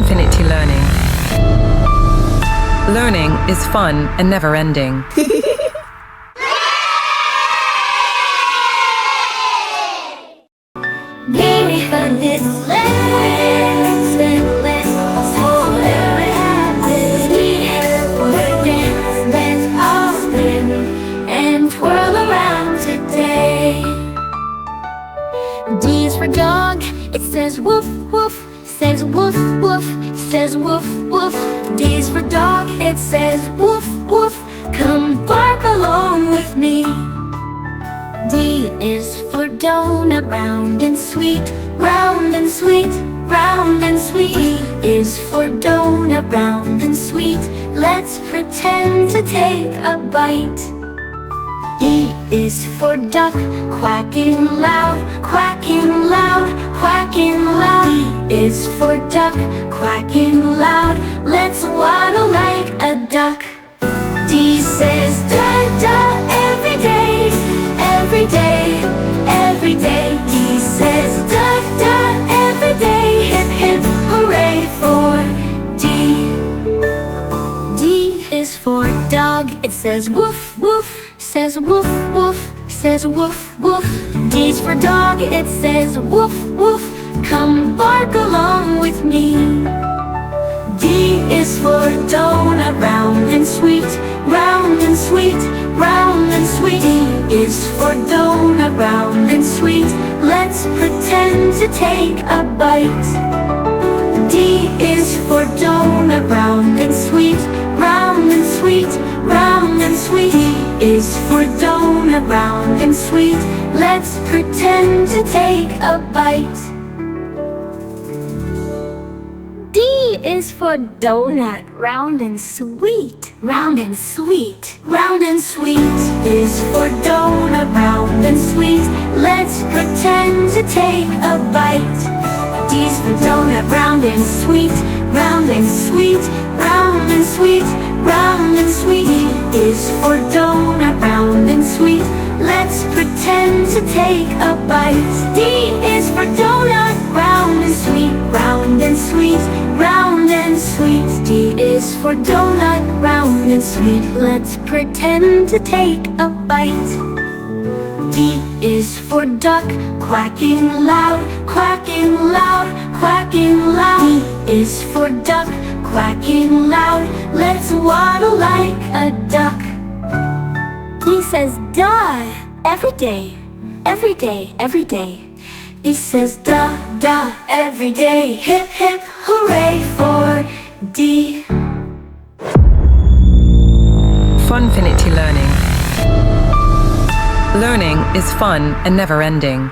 Funfinity learning. Learning is fun and never ending. Baby, for this lesson, let's all happen. We're dance, let's all spin and twirl around today. D is for dog, it says woof woof, says woof woof, says woof woof. D is for dog, it says woof woof, come bark along with me. D is for donut, round and sweet, round and sweet, round and sweet. E is for donut, round and sweet, let's pretend to take a bite. E is for duck, quacking loud, quacking loud, quacking loud. E is for duck, quacking loud, let's waddle like a duck. D says da da every day, every day, every day. D says da da every day, hip hip hooray for D. D is for dog, it says woof woof, says woof woof, says woof woof. D's for dog, it says woof woof, come bark along with me. D is for donut, round and sweet, round and sweet, round and sweet. D is for donut, round and sweet, let's pretend to take a bite. D is for donut, round and sweet, round and sweet, round and sweet. D is for donut, round and sweet, let's pretend to take a bite. D is for donut, round and sweet, round and sweet, round and sweet. Is for donut, round and sweet, let's pretend to take a bite. D's for donut, round and sweet, round and sweet, round and sweet, round and sweet. E is for donut, round and sweet, let's pretend to take a bite. D is for donut, round and sweet, round and sweet, round and sweet. D is for donut, round and sweet, let's pretend to take a bite. D is for duck, quacking loud, quacking loud, quacking loud. E is for duck, quacking loud, let's waddle like a duck. D says duh, every day, every day, every day. E says duh, duh, every day, hip hip hooray for D. Funfinity learning. Learning is fun and never ending.